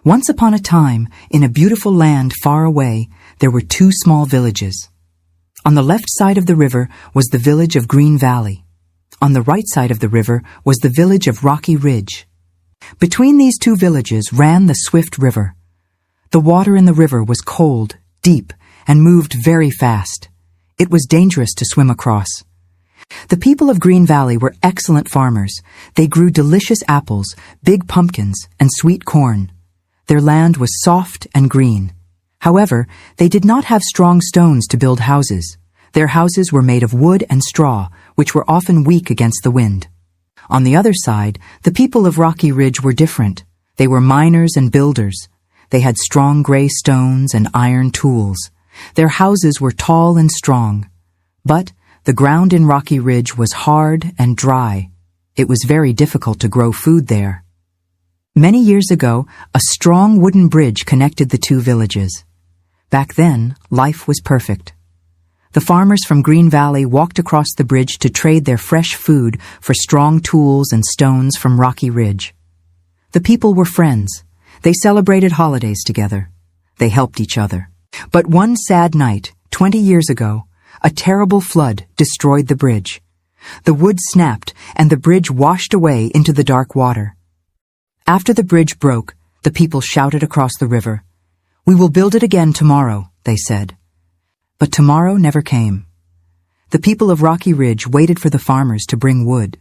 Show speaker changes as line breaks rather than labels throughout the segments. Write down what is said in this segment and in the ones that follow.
Once upon a time, in a beautiful land far away, there were two small villages. On the left side of the river was the village of Green Valley. On the right side of the river was the village of Rocky Ridge. Between these two villages ran the swift river. The water in the river was cold, deep, and moved very fast. It was dangerous to swim across. The people of Green Valley were excellent farmers. They grew delicious apples, big pumpkins, and sweet corn. Their land was soft and green. However, they did not have strong stones to build houses. Their houses were made of wood and straw, which were often weak against the wind. On the other side, the people of Rocky Ridge were different. They were miners and builders. They had strong gray stones and iron tools. Their houses were tall and strong. But the ground in Rocky Ridge was hard and dry. It was very difficult to grow food there. Many years ago, a strong wooden bridge connected the two villages. Back then, life was perfect. The farmers from Green Valley walked across the bridge to trade their fresh food for strong tools and stones from Rocky Ridge. The people were friends. They celebrated holidays together. They helped each other. But one sad night, 20 years ago, a terrible flood destroyed the bridge. The wood snapped, and the bridge washed away into the dark water. After the bridge broke, the people shouted across the river. "We will build it again tomorrow," they said. But tomorrow never came. The people of Rocky Ridge waited for the farmers to bring wood.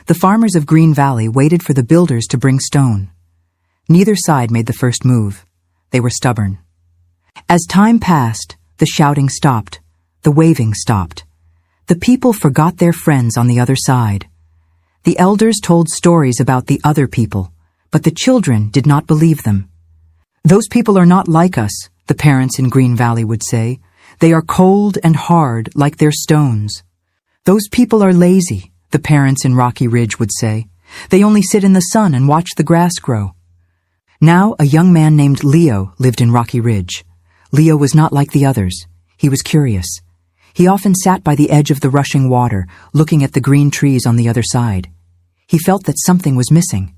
The farmers of Green Valley waited for the builders to bring stone. Neither side made the first move. They were stubborn. As time passed, the shouting stopped. The waving stopped. The people forgot their friends on the other side. The elders told stories about the other people, but the children did not believe them. "Those people are not like us," the parents in Green Valley would say. "They are cold and hard like their stones." "Those people are lazy," the parents in Rocky Ridge would say. "They only sit in the sun and watch the grass grow." Now a young man named Leo lived in Rocky Ridge. Leo was not like the others. He was curious. He often sat by the edge of the rushing water, looking at the green trees on the other side. He felt that something was missing.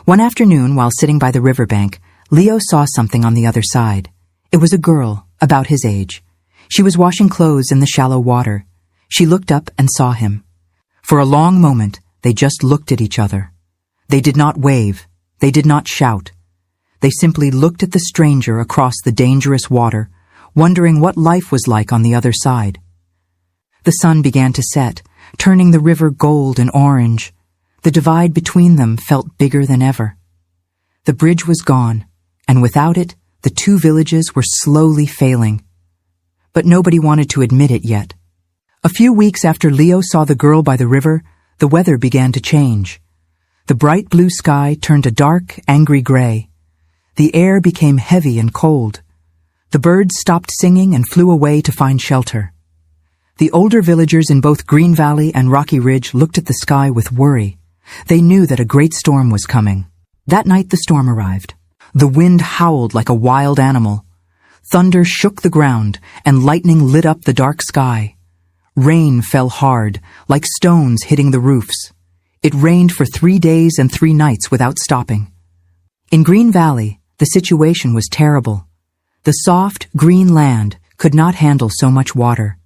One afternoon, while sitting by the riverbank, Leo saw something on the other side. It was a girl, about his age. She was washing clothes in the shallow water. She looked up and saw him. For a long moment, they just looked at each other. They did not wave. They did not shout. They simply looked at the stranger across the dangerous water, wondering what life was like on the other side. The sun began to set, turning the river gold and orange. The divide between them felt bigger than ever. The bridge was gone, and without it, the two villages were slowly failing. But nobody wanted to admit it yet. A few weeks after Leo saw the girl by the river, the weather began to change. The bright blue sky turned a dark, angry gray. The air became heavy and cold. The birds stopped singing and flew away to find shelter. The older villagers in both Green Valley and Rocky Ridge looked at the sky with worry. They knew that a great storm was coming. That night the storm arrived. The wind howled like a wild animal. Thunder shook the ground, and lightning lit up the dark sky. Rain fell hard, like stones hitting the roofs. It rained for 3 days and 3 nights without stopping. In Green Valley, the situation was terrible. The soft, green land could not handle so much water.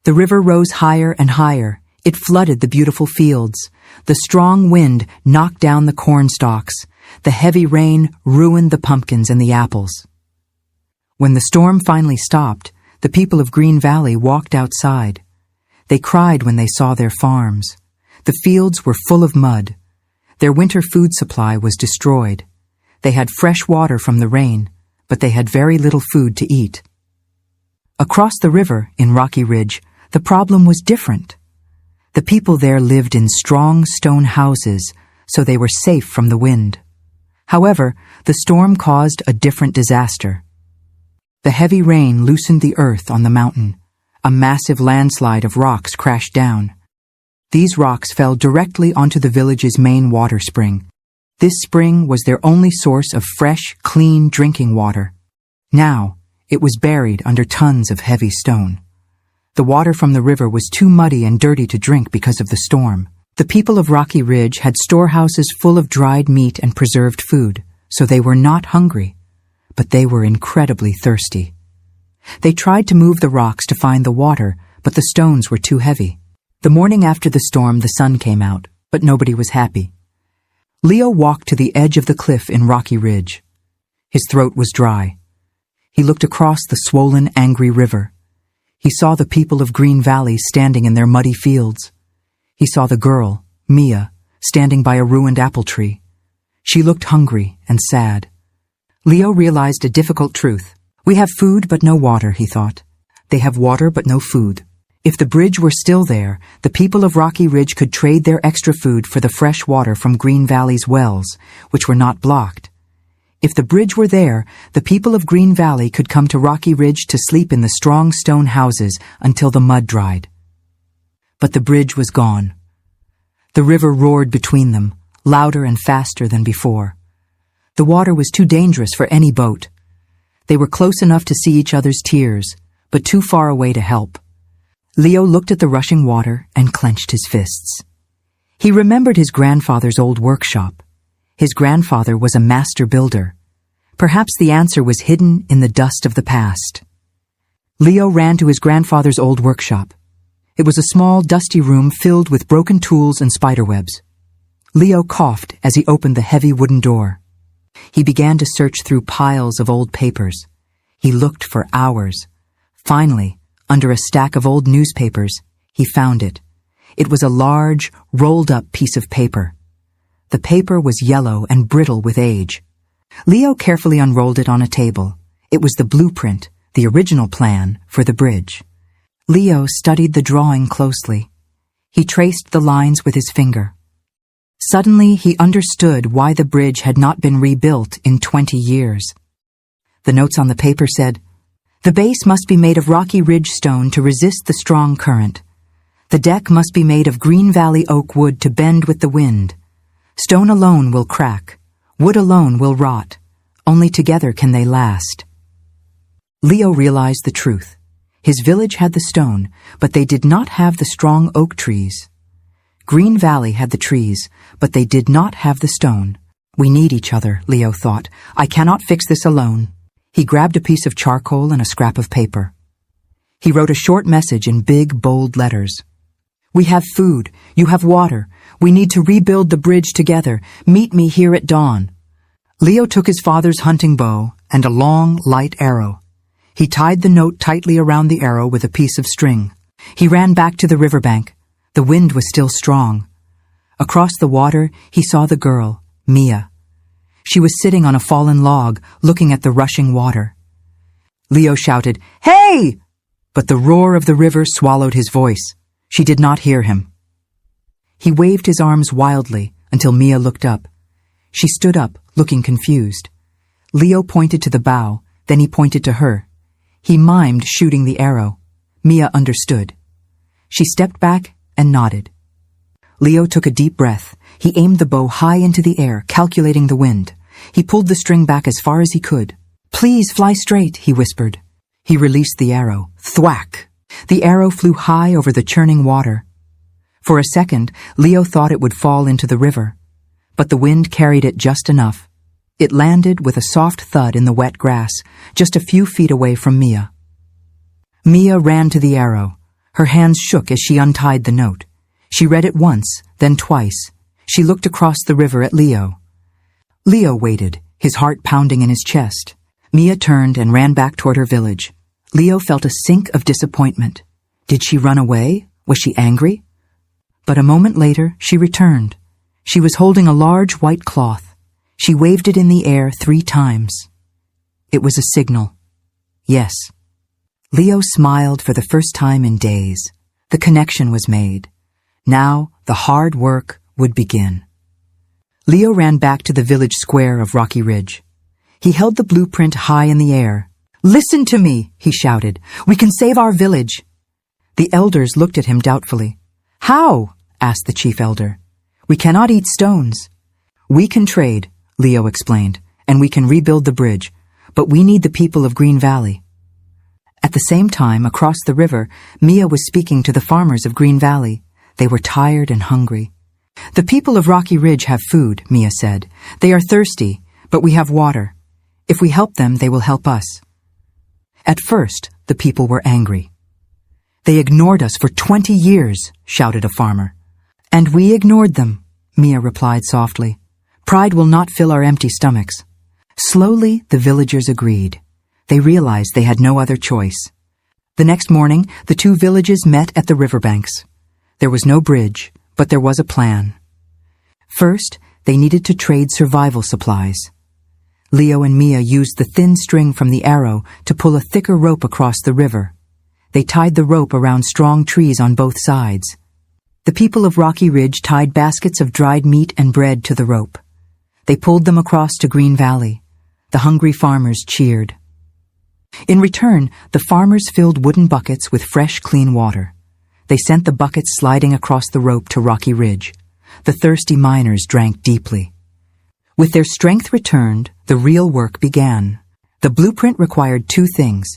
The river rose higher and higher. It flooded the beautiful fields. The strong wind knocked down the corn stalks. The heavy rain ruined the pumpkins and the apples. When the storm finally stopped, the people of Green Valley walked outside. They cried when they saw their farms. The fields were full of mud. Their winter food supply was destroyed. They had fresh water from the rain, but they had very little food to eat. Across the river, in Rocky Ridge, the problem was different. The people there lived in strong stone houses, so they were safe from the wind. However, the storm caused a different disaster. The heavy rain loosened the earth on the mountain. A massive landslide of rocks crashed down. These rocks fell directly onto the village's main water spring. This spring was their only source of fresh, clean drinking water. Now, it was buried under tons of heavy stone. The water from the river was too muddy and dirty to drink because of the storm. The people of Rocky Ridge had storehouses full of dried meat and preserved food, so they were not hungry, but they were incredibly thirsty. They tried to move the rocks to find the water, but the stones were too heavy. The morning after the storm, the sun came out, but nobody was happy. Leo walked to the edge of the cliff in Rocky Ridge. His throat was dry. He looked across the swollen, angry river. He saw the people of Green Valley standing in their muddy fields. He saw the girl, Mia, standing by a ruined apple tree. She looked hungry and sad. Leo realized a difficult truth. We have food but no water, he thought. They have water but no food. If the bridge were still there, the people of Rocky Ridge could trade their extra food for the fresh water from Green Valley's wells, which were not blocked. If the bridge were there, the people of Green Valley could come to Rocky Ridge to sleep in the strong stone houses until the mud dried. But the bridge was gone. The river roared between them, louder and faster than before. The water was too dangerous for any boat. They were close enough to see each other's tears, but too far away to help. Leo looked at the rushing water and clenched his fists. He remembered his grandfather's old workshop. His grandfather was a master builder. Perhaps the answer was hidden in the dust of the past. Leo ran to his grandfather's old workshop. It was a small, dusty room filled with broken tools and spiderwebs. Leo coughed as he opened the heavy wooden door. He began to search through piles of old papers. He looked for hours. Finally, under a stack of old newspapers, he found it. It was a large, rolled-up piece of paper. The paper was yellow and brittle with age. Leo carefully unrolled it on a table. It was the blueprint, the original plan for the bridge. Leo studied the drawing closely. He traced the lines with his finger. Suddenly, he understood why the bridge had not been rebuilt in 20 years. The notes on the paper said, "The base must be made of Rocky Ridge stone to resist the strong current. The deck must be made of Green Valley oak wood to bend with the wind. Stone alone will crack. Wood alone will rot. Only together can they last." Leo realized the truth. His village had the stone, but they did not have the strong oak trees. Green Valley had the trees, but they did not have the stone. We need each other, Leo thought. I cannot fix this alone. He grabbed a piece of charcoal and a scrap of paper. He wrote a short message in big, bold letters. "We have food. You have water. We need to rebuild the bridge together. Meet me here at dawn." Leo took his father's hunting bow and a long, light arrow. He tied the note tightly around the arrow with a piece of string. He ran back to the riverbank. The wind was still strong. Across the water, he saw the girl, Mia. She was sitting on a fallen log, looking at the rushing water. Leo shouted, "Hey!" But the roar of the river swallowed his voice. She did not hear him. He waved his arms wildly until Mia looked up. She stood up, looking confused. Leo pointed to the bow, then he pointed to her. He mimed shooting the arrow. Mia understood. She stepped back and nodded. Leo took a deep breath. He aimed the bow high into the air, calculating the wind. He pulled the string back as far as he could. "Please fly straight," he whispered. He released the arrow. Thwack! The arrow flew high over the churning water. For a second, Leo thought it would fall into the river. But the wind carried it just enough. It landed with a soft thud in the wet grass, just a few feet away from Mia. Mia ran to the arrow. Her hands shook as she untied the note. She read it once, then twice. She looked across the river at Leo. Leo waited, his heart pounding in his chest. Mia turned and ran back toward her village. Leo felt a sink of disappointment. Did she run away? Was she angry? But a moment later, she returned. She was holding a large white cloth. She waved it in the air 3 times. It was a signal. Yes. Leo smiled for the first time in days. The connection was made. Now the hard work would begin. Leo ran back to the village square of Rocky Ridge. He held the blueprint high in the air. "Listen to me," he shouted. "We can save our village." The elders looked at him doubtfully. "How?" asked the chief elder. "We cannot eat stones." "We can trade," Leo explained, "and we can rebuild the bridge, but we need the people of Green Valley." At the same time, across the river, Mia was speaking to the farmers of Green Valley. They were tired and hungry. "The people of Rocky Ridge have food," Mia said. "They are thirsty, But we have water. If we help them, they will help us." At first, the people were angry. "They ignored us for 20 years, shouted a farmer. "And we ignored them," Mia replied softly. "Pride will not fill our empty stomachs." Slowly, the villagers agreed. They realized they had no other choice. The next morning, the two villages met at the riverbanks. There was no bridge, but there was a plan. First, they needed to trade survival supplies. Leo and Mia used the thin string from the arrow to pull a thicker rope across the river. They tied the rope around strong trees on both sides. The people of Rocky Ridge tied baskets of dried meat and bread to the rope. They pulled them across to Green Valley. The hungry farmers cheered. In return, the farmers filled wooden buckets with fresh, clean water. They sent the buckets sliding across the rope to Rocky Ridge. The thirsty miners drank deeply. With their strength returned, the real work began. The blueprint required two things: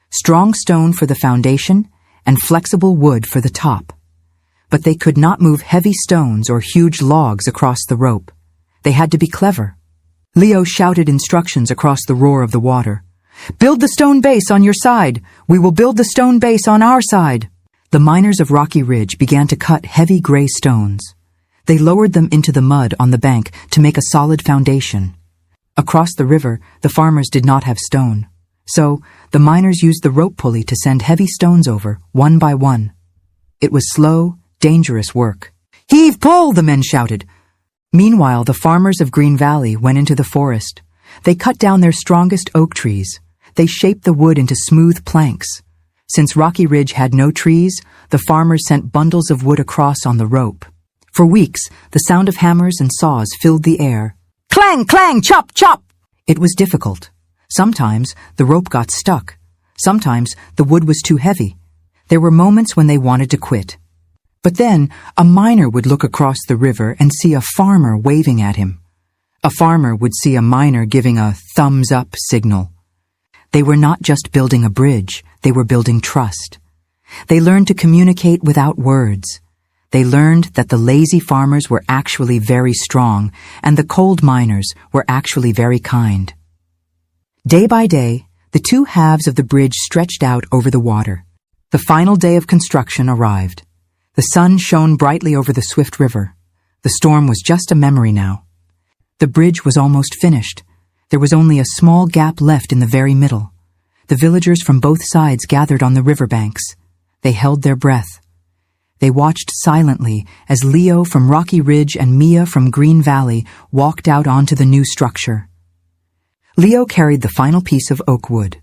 strong stone for the foundation and flexible wood for the top. But they could not move heavy stones or huge logs across the rope. They had to be clever. Leo shouted instructions across the roar of the water. "Build the stone base on your side. We will build the stone base on our side." The miners of Rocky Ridge began to cut heavy gray stones. They lowered them into the mud on the bank to make a solid foundation. Across the river, the farmers did not have stone. So, the miners used the rope pulley to send heavy stones over, one by one. It was slow, dangerous work. "Heave, pull!" the men shouted. Meanwhile, the farmers of Green Valley went into the forest. They cut down their strongest oak trees. They shaped the wood into smooth planks. Since Rocky Ridge had no trees, the farmers sent bundles of wood across on the rope. For weeks, the sound of hammers and saws filled the air. Clang, clang, chop, chop! It was difficult. Sometimes the rope got stuck. Sometimes the wood was too heavy. There were moments when they wanted to quit. But then a miner would look across the river and see a farmer waving at him. A farmer would see a miner giving a thumbs-up signal. They were not just building a bridge, they were building trust. They learned to communicate without words. They learned that the lazy farmers were actually very strong and the cold miners were actually very kind. Day by day, the two halves of the bridge stretched out over the water. The final day of construction arrived. The sun shone brightly over the swift river. The storm was just a memory now. The bridge was almost finished. There was only a small gap left in the very middle. The villagers from both sides gathered on the riverbanks. They held their breath. They watched silently as Leo from Rocky Ridge and Mia from Green Valley walked out onto the new structure. Leo carried the final piece of oak wood.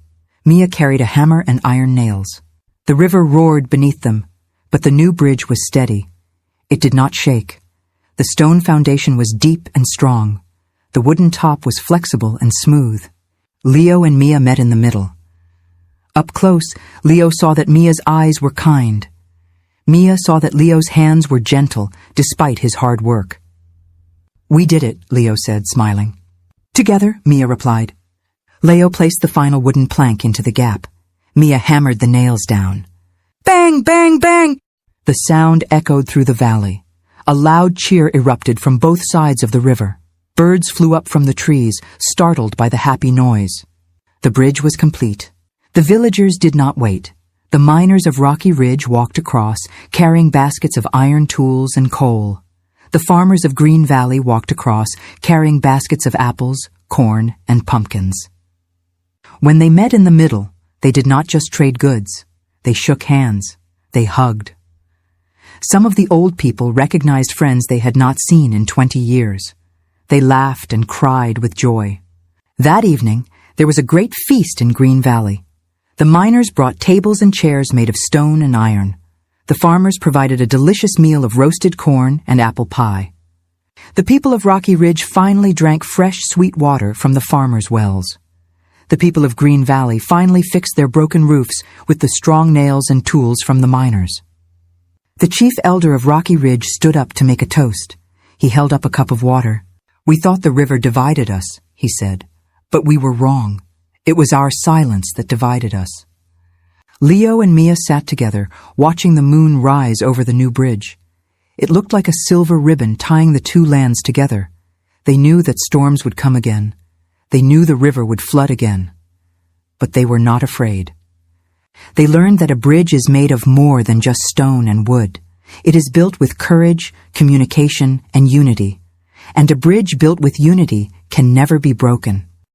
Mia carried a hammer and iron nails. The river roared beneath them, but the new bridge was steady. It did not shake. The stone foundation was deep and strong. The wooden top was flexible and smooth. Leo and Mia met in the middle. Up close, Leo saw that Mia's eyes were kind. Mia saw that Leo's hands were gentle, despite his hard work. "We did it," Leo said, smiling. "Together," Mia replied. Leo placed the final wooden plank into the gap. Mia hammered the nails down. Bang, bang, bang! The sound echoed through the valley. A loud cheer erupted from both sides of the river. Birds flew up from the trees, startled by the happy noise. The bridge was complete. The villagers did not wait. The miners of Rocky Ridge walked across, carrying baskets of iron tools and coal. The farmers of Green Valley walked across, carrying baskets of apples, corn, and pumpkins. When they met in the middle, they did not just trade goods. They shook hands. They hugged. Some of the old people recognized friends they had not seen in 20 years. They laughed and cried with joy. That evening, there was a great feast in Green Valley. The miners brought tables and chairs made of stone and iron. The farmers provided a delicious meal of roasted corn and apple pie. The people of Rocky Ridge finally drank fresh, sweet water from the farmers' wells. The people of Green Valley finally fixed their broken roofs with the strong nails and tools from the miners. The chief elder of Rocky Ridge stood up to make a toast. He held up a cup of water. "We thought the river divided us," he said, "but we were wrong. It was our silence that divided us." Leo and Mia sat together, watching the moon rise over the new bridge. It looked like a silver ribbon tying the two lands together. They knew that storms would come again. They knew the river would flood again. But they were not afraid. They learned that a bridge is made of more than just stone and wood. It is built with courage, communication, and unity. And a bridge built with unity can never be broken.